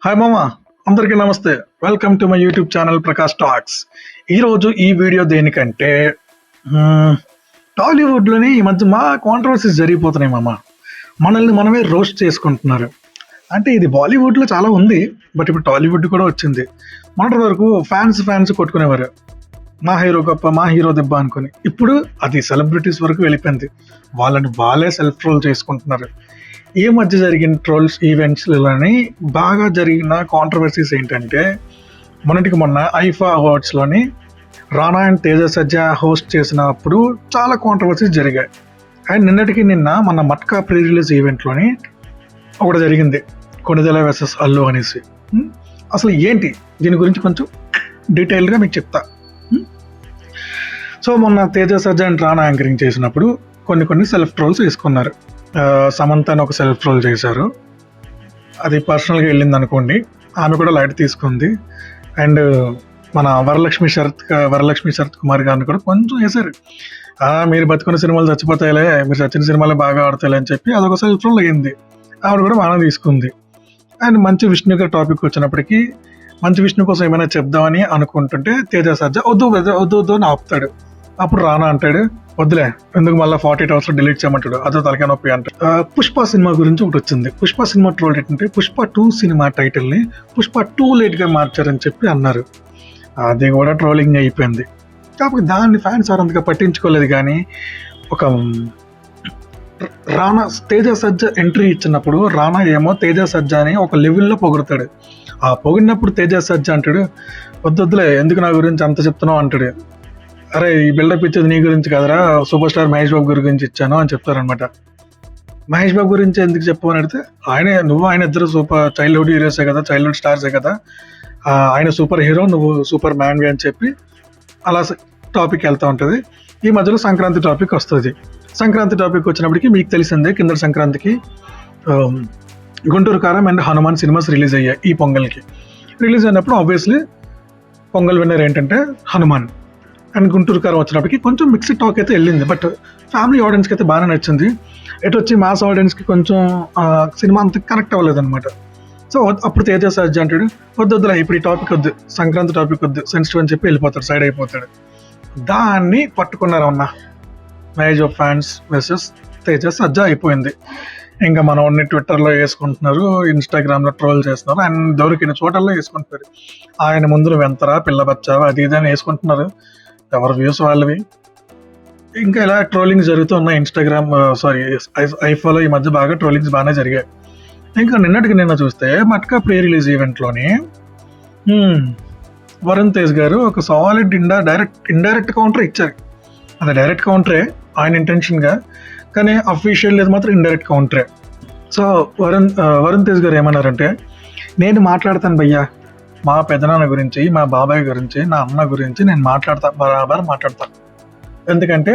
Hi మామ, అందరికీ నమస్తే. Welcome to my YouTube channel Prakash talks. ఈరోజు ఈ వీడియో దేనికంటే టాలీవుడ్లోని ఈ మధ్య మా కాంట్రవర్సీస్ జరిగిపోతున్నాయి మామ. మనల్ని మనమే రోస్ట్ చేసుకుంటున్నారు. అంటే ఇది బాలీవుడ్లో చాలా ఉంది, బట్ ఇప్పుడు టాలీవుడ్ కూడా వచ్చింది. మొన్నటి వరకు ఫ్యాన్స్ కొట్టుకునేవారు, మా హీరో గొప్ప, మా హీరో దెబ్బ అనుకుని. ఇప్పుడు అది సెలబ్రిటీస్ వరకు వెళ్ళిపోయింది. వాళ్ళని వాళ్ళే సెల్ఫ్ ట్రోల్ చేసుకుంటున్నారు. ఈ మధ్య జరిగిన ట్రోల్స్ ఈవెంట్స్లోని బాగా జరిగిన కాంట్రవర్సీస్ ఏంటంటే, మొన్నటికి మొన్న ఐఫా అవార్డ్స్లోని రానా అండ్ తేజ సజ్జా హోస్ట్ చేసినప్పుడు చాలా కాంట్రవర్సీస్ జరిగాయి. అండ్ నిన్నటికి నిన్న మన మట్కా ప్రీ రిలీజ్ ఈవెంట్లోని ఒకటి జరిగింది, కొణిదెల వర్సెస్ అల్లు అనేసి. అసలు ఏంటి దీని గురించి కొంచెం డీటెయిల్గా మీకు చెప్తా. సో మొన్న తేజ సజ్జా అండ్ రానా యాంకరింగ్ చేసినప్పుడు కొన్ని సెల్ఫ్ ట్రోల్స్ వేసుకున్నారు. సమంత అని ఒక సెల్ఫ్ ట్రోల్ చేశారు, అది పర్సనల్గా వెళ్ళింది అనుకోండి, ఆమె కూడా లైట్ తీసుకుంది. అండ్ మన వరలక్ష్మి శరత్ కుమార్ గారిని కూడా కొంచెం వేశారు, మీరు బతుకున్న సినిమాలు చచ్చిపోతాయిలే, మీరు చచ్చిన సినిమాలే బాగా ఆడతాయిలే అని చెప్పి అదొక సెల్ఫ్ ట్రోల్ అయ్యింది. ఆవిడ కూడా బాగా తీసుకుంది. అండ్ మంచి విష్ణు గారి టాపిక్ వచ్చినప్పటికీ మంచి విష్ణు కోసం ఏమైనా చెప్దామని అనుకుంటుంటే తేజ సజ్జా వద్దు అని ఆపుతాడు. అప్పుడు రానా అంటాడు, వద్దులే ఎందుకు మళ్ళీ 48 hours డిలీట్ చేయమంటాడు, అదో తలకాయ నొప్పి అంటాడు. పుష్ప సినిమా గురించి ఒకటి వచ్చింది. పుష్ప సినిమా ట్రోల్ ఏంటంటే పుష్ప 2 సినిమా టైటిల్ని పుష్ప 2 లేట్గా మార్చారని చెప్పి అన్నారు. అది కూడా ట్రోలింగ్ అయిపోయింది. కాకపోతే దాన్ని ఫ్యాన్స్ అంతగా పట్టించుకోలేదు. కానీ ఒక రానా తేజ సజ్జా ఎంట్రీ ఇచ్చినప్పుడు రానా ఏమో తేజ సజ్జాని ఒక లెవెల్లో పొగుడతాడు. ఆ పొగిడినప్పుడు తేజ సజ్జా అంటాడు, వద్దులే ఎందుకు నా గురించి అంత చెప్తున్నావు అంటాడు. అరే ఈ బిల్డప్ ఇచ్చేది నీ గురించి కదరా, సూపర్ స్టార్ మహేష్ బాబు గురించి ఇచ్చాను అని చెప్తారనమాట. మహేష్ బాబు గురించి ఎందుకు చెప్పమని అడిగితే ఆయన ఇద్దరు సూపర్ చైల్డ్హుడ్ హీరోసే కదా, చైల్డ్హుడ్ స్టార్సే కదా, ఆయన సూపర్ హీరో, నువ్వు సూపర్ మ్యాన్వి అని చెప్పి అలా టాపిక్ వెళ్తూ ఉంటుంది. ఈ మధ్యలో సంక్రాంతి టాపిక్ వస్తుంది. సంక్రాంతి టాపిక్ వచ్చినప్పటికీ మీకు తెలిసిందే, కింద సంక్రాంతికి గుంటూరు కారం అండ్ హనుమాన్ సినిమాస్ రిలీజ్ అయ్యాయి. ఈ పొంగల్కి రిలీజ్ అయినప్పుడు ఆబ్వియస్లీ పొంగల్ విన్నర్ ఏంటంటే హనుమాన్. అండ్ గుంటూరు కారం వచ్చినప్పటికి కొంచెం మిక్స్డ్ టాక్ అయితే వెళ్ళింది, బట్ ఫ్యామిలీ ఆడియన్స్కి అయితే బాగానే నచ్చింది. ఎటు వచ్చి మాస్ ఆడియన్స్కి కొంచెం సినిమా అంత కనెక్ట్ అవ్వలేదు అనమాట. సో అప్పుడు తేజ సజ్జా అంటాడు, వద్దులే ఇప్పుడు ఈ టాపిక్ వద్దు, సంక్రాంతి టాపిక్ వద్దు, సెన్సిటివ్ అని చెప్పి వెళ్ళిపోతాడు, సైడ్ అయిపోతాడు. దాన్ని పట్టుకున్నారన్న మహేష్ బాబు ఫ్యాన్స్ వర్సెస్ తేజ సజ్జా అయిపోయింది. ఇంకా మనవాడిని ట్విట్టర్లో వేసుకుంటున్నారు, ఇన్స్టాగ్రామ్లో ట్రోల్ చేస్తున్నారు, అండ్ దొరికిన చోటల్లో వేసుకుంటున్నారు. ఆయన ముందు నువ్వు ఎంతరా పిల్ల బచ్చావా అది ఇది అని వేసుకుంటున్నారు, ఎవరి వ్యూస్ వాళ్ళవి. ఇంకా ఇలా ట్రోలింగ్స్ జరుగుతూ ఉన్నాయి. ఇన్స్టాగ్రామ్ ఐఫోలో ఈ మధ్య బాగా ట్రోలింగ్స్ బాగానే జరిగాయి. ఇంకా నిన్న చూస్తే మట్కా ప్రీ రిలీజ్ ఈవెంట్లోని వరుణ్ తేజ్ గారు ఒక సాలిడ్ ఇండైరెక్ట్ కౌంటర్ ఇచ్చారు. అది డైరెక్ట్ కౌంటరే ఆయన ఇంటెన్షన్గా, కానీ అఫీషియల్ లేదు మాత్రం ఇండైరెక్ట్ కౌంటరే. సో వరుణ్ తేజ్ గారు ఏమన్నారంటే, నేను మాట్లాడతాను భయ్యా, మా పెదనాన్న గురించి, మా బాబాయ్ గురించి, నా అన్న గురించి నేను బరాబర్ మాట్లాడతా. ఎందుకంటే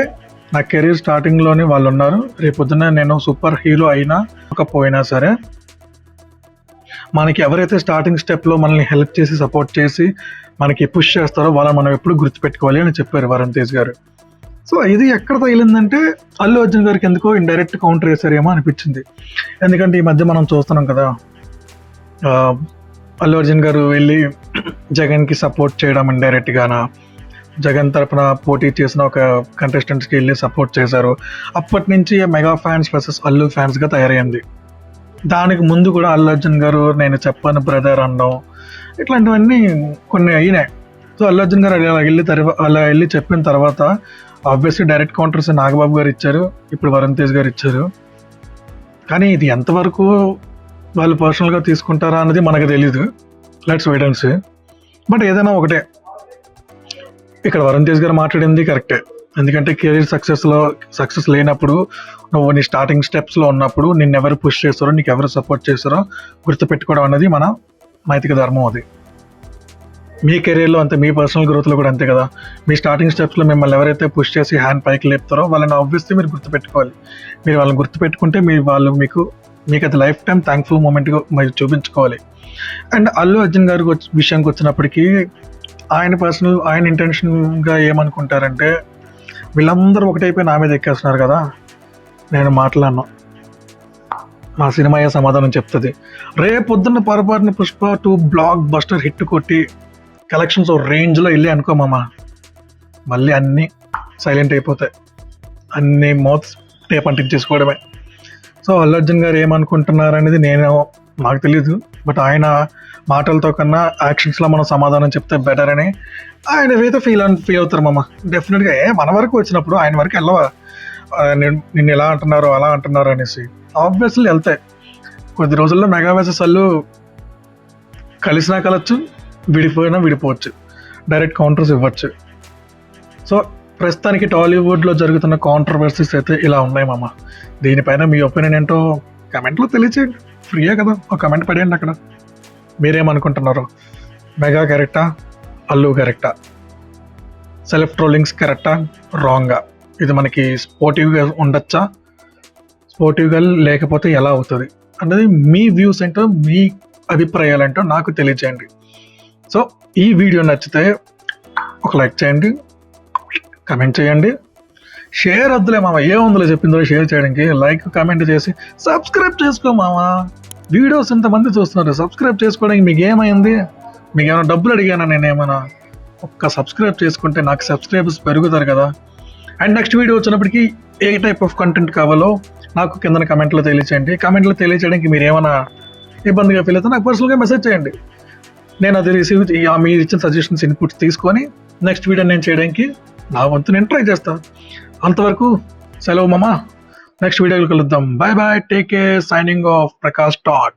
నా కెరీర్ స్టార్టింగ్లోనే వాళ్ళు ఉన్నారు. రేపొద్దున నేను సూపర్ హీరో అయినా పోయినా సరే మనకి ఎవరైతే స్టార్టింగ్ స్టెప్లో మనల్ని హెల్ప్ చేసి సపోర్ట్ చేసి మనకి పుష్ చేస్తారో వాళ్ళని మనం ఎప్పుడు గుర్తుపెట్టుకోవాలి అని చెప్పారు వరుణ్ తేజ్ గారు. సో ఇది ఎక్కడ తగిలిందంటే అల్లు అర్జున్ గారికి ఎందుకో ఇండైరెక్ట్ కౌంటర్ వేసారేమో అనిపించింది. ఎందుకంటే ఈ మధ్య మనం చూస్తున్నాం కదా, అల్లు అర్జున్ గారు వెళ్ళి జగన్కి సపోర్ట్ చేయడం ఇండైరెక్ట్గానా, జగన్ తరపున పోటీ చేసిన ఒక కంటెస్టెంట్స్కి వెళ్ళి సపోర్ట్ చేశారు. అప్పటి నుంచి మెగా ఫ్యాన్స్ వర్సెస్ అల్లు ఫ్యాన్స్గా తయారైంది. దానికి ముందు కూడా అల్లు అర్జున్ గారు నేను చెప్పాను బ్రదర్ అనడం, ఇట్లాంటివన్నీ కొన్ని అయినాయి. సో అల్లు అర్జున్ గారు అలా వెళ్ళి చెప్పిన తర్వాత ఆబ్వియస్లీ డైరెక్ట్ కౌంటర్స్ నాగబాబు గారు ఇచ్చారు, ఇప్పుడు వరుణ్ తేజ్ గారు ఇచ్చారు. కానీ ఇది ఎంతవరకు వాళ్ళు పర్సనల్గా తీసుకుంటారా అన్నది మనకు తెలీదు, let's wait and see. But ఏదైనా ఒకటే, ఇక్కడ వరుణ్ తేజ్ గారు మాట్లాడింది కరెక్టే. ఎందుకంటే కెరీర్ సక్సెస్ లేనప్పుడు, నువ్వు నీ స్టార్టింగ్ స్టెప్స్లో ఉన్నప్పుడు నిన్ను ఎవరు పుష్ చేస్తారో, నీకు ఎవరు సపోర్ట్ చేస్తారో గుర్తుపెట్టుకోవడం అనేది మన నైతిక ధర్మం. అది మీ కెరీర్లో అంతే, మీ పర్సనల్ గ్రోత్లో కూడా అంతే కదా. మీ స్టార్టింగ్ స్టెప్స్లో మిమ్మల్ని ఎవరైతే పుష్ చేసి హ్యాండ్ పైకి లేపుతారో వాళ్ళని ఆబ్వియస్లీ మీరు గుర్తుపెట్టుకోవాలి. మీరు వాళ్ళని గుర్తుపెట్టుకుంటే వాళ్ళు మీకు అది లైఫ్ టైం థ్యాంక్ఫుల్ మూమెంట్గా మీరు చూపించుకోవాలి. అండ్ అల్లు అర్జున్ గారి విషయానికి వచ్చినప్పటికీ ఆయన ఇంటెన్షన్గా ఏమనుకుంటారంటే, వీళ్ళందరూ ఒకటైపోయి నా మీద ఎక్కేస్తున్నారు కదా, నేను మాట్లాడను, మా సినిమాయే సమాధానం చెప్తుంది. రేపొద్దున్న పొరపాటున పుష్ప 2 బ్లాక్ బస్టర్ హిట్ కొట్టి కలెక్షన్స్ రేంజ్లో వెళ్ళి అనుకో మామ, మళ్ళీ అన్నీ సైలెంట్ అయిపోతాయి, అన్నీ మౌత్ టేప్ అంటించేసుకోవడమే. సో అల్లు అర్జున్ గారు ఏమనుకుంటున్నారు అనేది నాకు తెలియదు. బట్ ఆయన మాటలతో కన్నా యాక్షన్స్లో మనం సమాధానం చెప్తే బెటర్ అని ఆయన ఏదైతే ఫీల్ అవుతారు మామ. డెఫినెట్గా మన వరకు వచ్చినప్పుడు ఆయన వరకు వెళ్ళవా, నిన్ను ఎలా అంటున్నారు అలా అంటున్నారు అనేసి ఆబ్వియస్లీ వెళ్తాయి. కొద్ది రోజుల్లో మెగా వర్సెస్ అల్లు కలిసినా కలవచ్చు, విడిపోయినా విడిపోవచ్చు, డైరెక్ట్ కౌంటర్స్ ఇవ్వచ్చు. సో ప్రస్తుతానికి టాలీవుడ్లో జరుగుతున్న కాంట్రవర్సీస్ అయితే ఇలా ఉన్నాయి మామ. దీనిపైన మీ ఒపీనియన్ ఏంటో కమెంట్లో తెలియచేయండి, ఫ్రీయే కదా, ఒక కమెంట్ పడేయండి అక్కడ. మీరేమనుకుంటున్నారు? మెగా కరెక్టా, అల్లు కరెక్టా, సెల్ఫ్ ట్రోలింగ్స్ కరెక్టా, రాంగా? ఇది మనకి స్పోర్టివ్గా ఉండొచ్చా, స్పోర్టివ్గా లేకపోతే ఎలా అవుతుంది అనేది మీ వ్యూస్ ఏంటో, మీ అభిప్రాయాలు ఏంటో నాకు తెలియచేయండి. సో ఈ వీడియో నచ్చితే ఒక లైక్ చేయండి, కమెంట్ చేయండి, షేర్ వద్దులే మామ, ఏముందులో చెప్పిందో షేర్ చేయడానికి, లైక్ కమెంట్ చేసి సబ్స్క్రైబ్ చేసుకో మామ. వీడియోస్ ఇంతమంది చూస్తున్నారు, సబ్స్క్రైబ్ చేసుకోవడానికి మీకు ఏమైంది? మీకు ఏమైనా డబ్బులు అడిగానా నేనేమైనా? ఒక్క సబ్స్క్రైబ్ చేసుకుంటే నాకు సబ్స్క్రైబర్స్ పెరుగుతారు కదా. అండ్ నెక్స్ట్ వీడియో వచ్చినప్పటికీ ఏ టైప్ ఆఫ్ కంటెంట్ కావాలో నాకు కింద కమెంట్లో తెలియచేయండి. కమెంట్లో తెలియచేయడానికి మీరు ఏమైనా ఇబ్బందిగా ఫీల్ అయితే నాకు పర్సనల్గా మెసేజ్ చేయండి. నేను అది రిసీవ్ మీరు ఇచ్చిన సజెషన్స్ ఇన్పుట్స్ తీసుకొని నెక్స్ట్ వీడియో నేను చేయడానికి నా వంతు నేను ట్రై చేస్తాను. అంతవరకు సెలవు మామ, నెక్స్ట్ వీడియోలో కలుద్దాం. Bye bye, take care, signing off, Prakash taught.